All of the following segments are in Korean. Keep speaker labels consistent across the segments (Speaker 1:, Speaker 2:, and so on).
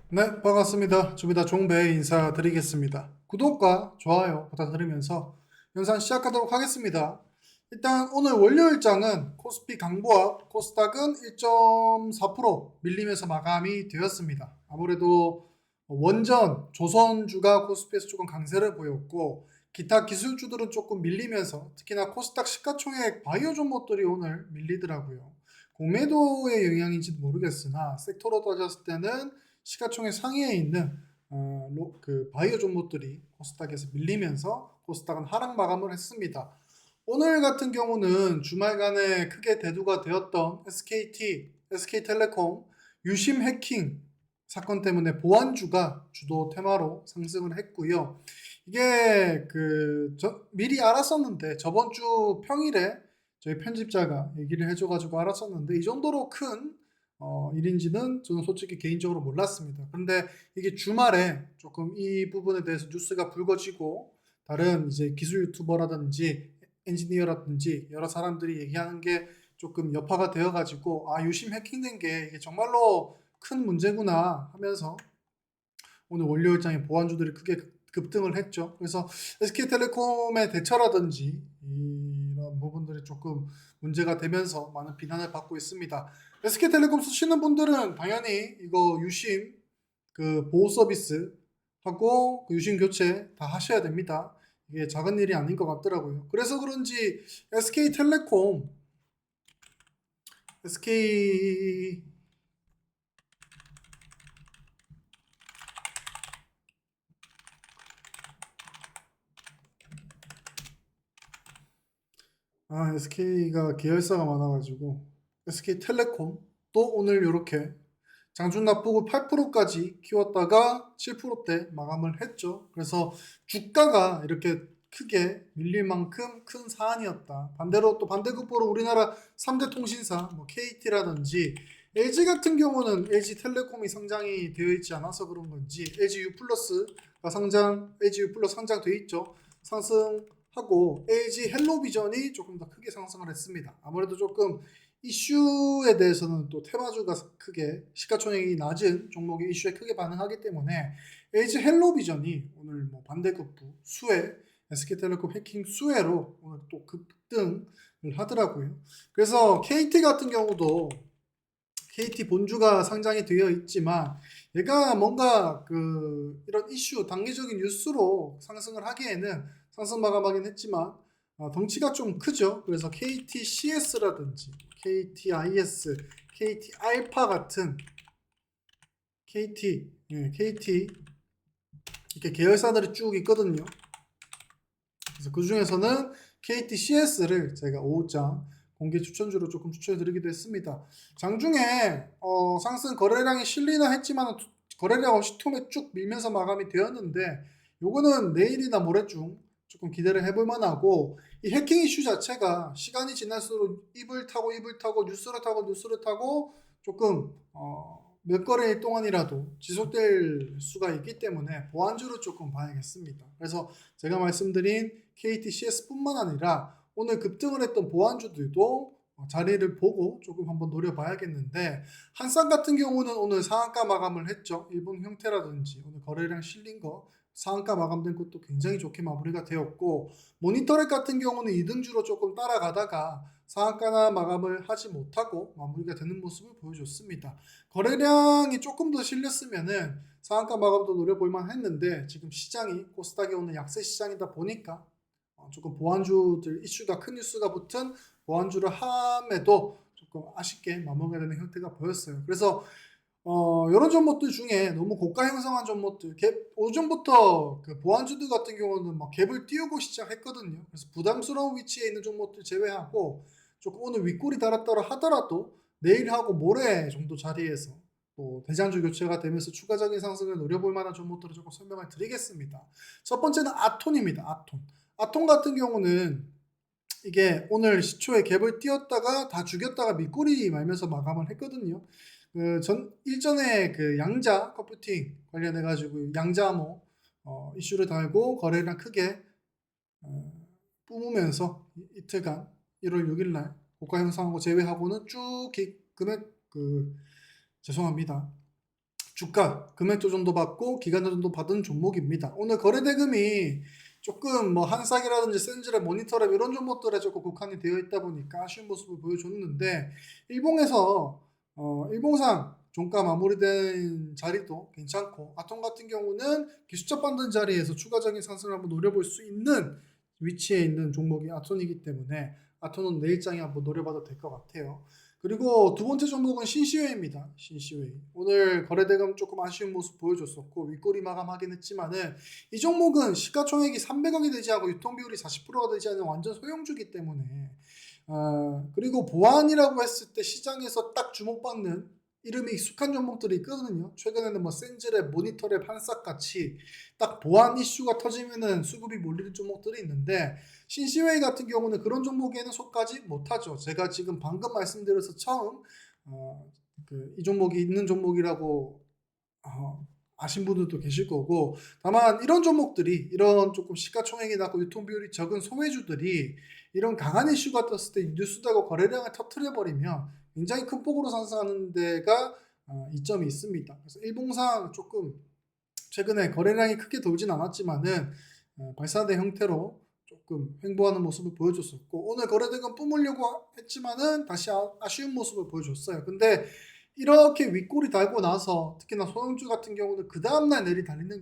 Speaker 1: 네, 반갑습니다. 주비다 종배 인사드리겠습니다. 구독과 좋아요 부탁드리면서 영상 시작하도록 하겠습니다. 일단 오늘 월요일장은 코스피 강보합, 코스닥은 1.4% 밀리면서 마감이 되었습니다. 아무래도 원전, 조선주가 코스피에서 조금 강세를 보였고 기타 기술주들은 조금 밀리면서 특히나 코스닥 시가총액 바이오 종목들이 오늘 밀리더라고요. 공매도의 영향인지도 모르겠으나 섹터로 따졌을 때는 시가총액 상위에 있는 그 바이오 종목들이 코스닥에서 밀리면서 코스닥은 하락 마감을 했습니다. 오늘 같은 경우는 주말간에 크게 대두가 되었던 SKT, SK텔레콤 유심 해킹 사건 때문에 보안주가 주도 테마로 상승을 했고요. 이게 미리 알았었는데 저번 주 평일에 저희 편집자가 얘기를 해줘가지고 알았었는데 이 정도로 큰 일인지는 저는 솔직히 개인적으로 몰랐습니다. 그런데 이게 주말에 조금 이 부분에 대해서 뉴스가 불거지고 다른 이제 기술 유튜버라든지 엔지니어라든지 여러 사람들이 얘기하는 게 조금 여파가 되어가지고 유심 해킹된 게 이게 정말로 큰 문제구나 하면서 오늘 월요일장에 보안주들이 크게 급등을 했죠. 그래서 SK텔레콤의 대처라든지 이런 부분들이 조금 문제가 되면서 많은 비난을 받고 있습니다. SK텔레콤 쓰시는 분들은 당연히 이거 유심 그 보호 서비스 하고 그 유심 교체 다 하셔야 됩니다. 이게 작은 일이 아닌 것 같더라고요. 그래서 그런지 SK텔레콤 SK SK가 계열사가 많아가지고 SK텔레콤 또 오늘 이렇게 장중 나쁘고 8%까지 키웠다가 7%대 마감을 했죠. 그래서 주가가 이렇게 크게 밀릴 만큼 큰 사안이었다. 반대로 또 반대급부로 우리나라 3대 통신사 뭐 KT라든지 LG 같은 경우는 LG텔레콤이 상장이 되어 있지 않아서 그런 건지 LG U 플러스 상장돼 있죠. 상승하고 LG 헬로비전이 조금 더 크게 상승을 했습니다. 아무래도 조금 이슈에 대해서는 또 테마주가 크게 시가총액이 낮은 종목의 이슈에 크게 반응하기 때문에 LG 헬로비전이 오늘 뭐 반대급부 수혜 SK텔레콤 해킹 수혜로 오늘 또 급등을 하더라고요. 그래서 KT 같은 경우도 KT 본주가 상장이 되어 있지만 얘가 뭔가 이런 이슈 단기적인 뉴스로 상승을 하기에는 상승 마감하긴 했지만 덩치가 좀 크죠. 그래서 KTCS라든지 KTIS, KT알파 같은 KT 이렇게 계열사들이 쭉 있거든요. 그래서 그 중에서는 KTCS를 제가 5장 공개 추천주로 조금 추천해드리기도 했습니다. 장중에 상승 거래량이 실리나 했지만 거래량 없이 tum에 쭉 밀면서 마감이 되었는데 요거는 내일이나 모레쯤 조금 기대를 해볼 만하고 이 해킹 이슈 자체가 시간이 지날수록 입을 타고 뉴스를 타고 조금 몇 거래일 동안이라도 지속될 수가 있기 때문에 보안주를 조금 봐야겠습니다. 그래서 제가 말씀드린 KTCS뿐만 아니라 오늘 급등을 했던 보안주들도 자리를 보고 조금 한번 노려봐야겠는데 한쌍 같은 경우는 오늘 상한가 마감을 했죠. 일본 형태라든지 오늘 거래량 실린 거 상한가 마감된 것도 굉장히 좋게 마무리가 되었고 모니터렉 같은 경우는 2등주로 조금 따라가다가 상한가나 마감을 하지 못하고 마무리가 되는 모습을 보여줬습니다. 거래량이 조금 더 실렸으면은 상한가 마감도 노려볼만 했는데 지금 시장이 코스닥이 오늘 약세 시장이다 보니까 조금 보안주들 이슈가 큰 뉴스가 붙은 보안주를 함에도 조금 아쉽게 마무리가 되는 형태가 보였어요. 그래서 이런 종목들 중에 너무 고가 형성한 종목들 오전부터 그 보안주들 같은 경우는 막 갭을 띄우고 시작했거든요. 그래서 부담스러운 위치에 있는 종목들 제외하고 조금 오늘 윗골이 달았더라 하더라도 내일하고 모레 정도 자리에서 또 대장주 교체가 되면서 추가적인 상승을 노려볼 만한 종목들을 조금 설명을 드리겠습니다. 첫 번째는 아톤입니다. 아톤 같은 경우는 이게 오늘 시초에 갭을 띄웠다가 다 죽였다가 밑꼬리 말면서 마감을 했거든요. 일전에 양자 컴퓨팅 관련해 가지고 양자모 이슈를 달고 거래량 크게 뿜으면서 이틀간 1월 6일 날 고가 형성하고 제외하고는 쭉 금액 죄송합니다. 주가, 금액 조정도 받고 기간 조정도 받은 종목입니다. 오늘 거래 대금이 조금 뭐 한싹이라든지 센즈랩, 모니터랩 이런 종목들에 조금 국한이 되어 있다 보니까 아쉬운 모습을 보여줬는데 일봉에서 일봉상 종가 마무리된 자리도 괜찮고 아톰 같은 경우는 기술적 반등 자리에서 추가적인 상승을 한번 노려볼 수 있는 위치에 있는 종목이 아톰이기 때문에 아톰은 내일장에 한번 노려봐도 될 것 같아요. 그리고 두 번째 종목은 신시웨이입니다. 신시웨이. 오늘 거래대금 조금 아쉬운 모습 보여줬었고 윗꼬리 마감하긴 했지만은 이 종목은 시가총액이 300억이 되지 않고 유통비율이 40%가 되지 않는 완전 소형주기 때문에 그리고 보안이라고 했을 때 시장에서 딱 주목받는 이름이 익숙한 종목들이 있거든요. 최근에는 뭐 센즈랩, 모니터랩, 한싹같이 딱 보안 이슈가 터지면은 수급이 몰리는 종목들이 있는데 신시웨이 같은 경우는 그런 종목에는 속하지 못하죠. 제가 지금 방금 말씀드려서 처음 이 종목이 있는 종목이라고 아신 분들도 계실 거고 다만 이런 종목들이 이런 조금 시가총액이 낮고 유통비율이 적은 소매주들이 이런 강한 이슈가 떴을 때 뉴스되고 거래량을 터트려 버리면 굉장히 큰 폭으로 상승하는 데가 이점이 있습니다. 그래서 일봉상 조금 최근에 거래량이 크게 돌진 않았지만은 발사대 형태로 조금 횡보하는 모습을 보여줬었고 오늘 거래대금 뿜으려고 했지만은 다시 아쉬운 모습을 보여줬어요. 근데 이렇게 윗골이 달고 나서 특히나 소형주 같은 경우는 그 다음날 내리 달리는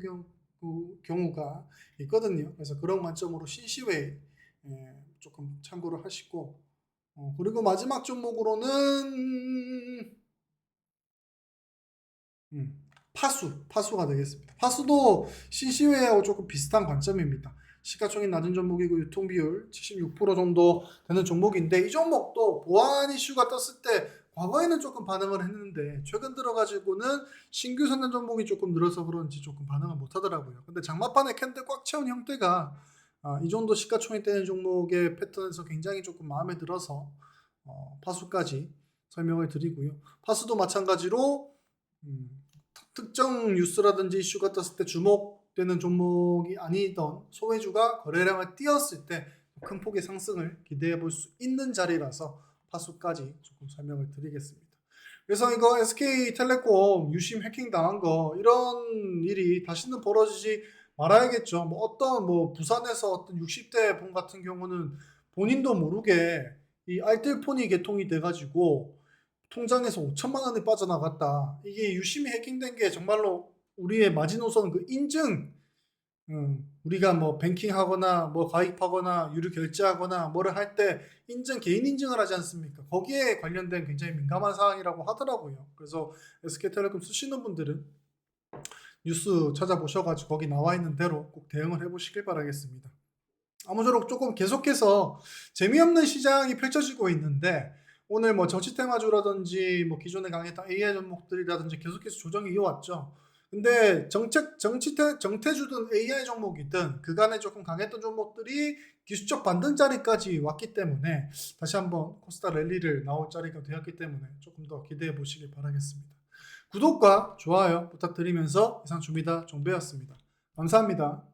Speaker 1: 경우가 있거든요. 그래서 그런 관점으로 신시웨이 조금 참고를 하시고 그리고 마지막 종목으로는 파수가 되겠습니다. 파수도 신시웨이하고 조금 비슷한 관점입니다. 시가총액 낮은 종목이고 유통비율 76% 정도 되는 종목인데 이 종목도 보안 이슈가 떴을 때 과거에는 조금 반응을 했는데 최근 들어가지고는 신규 선전 종목이 조금 늘어서 그런지 조금 반응을 못 하더라고요. 근데 장마판에 캔들 꽉 채운 형태가 이 정도 시가총액 되는 종목의 패턴에서 굉장히 조금 마음에 들어서 파수까지 설명을 드리고요. 파수도 마찬가지로 특정 뉴스라든지 이슈가 떴을 때 주목되는 종목이 아니던 소외주가 거래량을 띄었을 때 큰 폭의 상승을 기대해 볼 수 있는 자리라서 파수까지 조금 설명을 드리겠습니다. 그래서 이거 SK텔레콤 유심 해킹 당한 거 이런 일이 다시는 벌어지지 말아야겠죠. 뭐 어떤 뭐 부산에서 어떤 60대 분 같은 경우는 본인도 모르게 이 알뜰폰이 개통이 돼가지고 통장에서 5천만 원이 빠져나갔다. 이게 유심히 해킹된 게 정말로 우리의 마지노선 그 인증, 우리가 뭐 뱅킹하거나 뭐 가입하거나 유료 결제하거나 뭐를 할 때 개인 인증을 하지 않습니까? 거기에 관련된 굉장히 민감한 사항이라고 하더라고요. 그래서 SK텔레콤 쓰시는 분들은 뉴스 찾아보셔가지고 거기 나와 있는 대로 꼭 대응을 해보시길 바라겠습니다. 아무쪼록 조금 계속해서 재미없는 시장이 펼쳐지고 있는데 오늘 뭐 정치 테마주라든지 뭐 기존에 강했던 AI 종목들이라든지 계속해서 조정이 이어왔죠. 근데 정태주든 AI 종목이든 그간에 조금 강했던 종목들이 기술적 반등 자리까지 왔기 때문에 다시 한번 코스닥 랠리를 나올 자리가 되었기 때문에 조금 더 기대해 보시길 바라겠습니다. 구독과 좋아요 부탁드리면서 이상 주미다 정배였습니다. 감사합니다.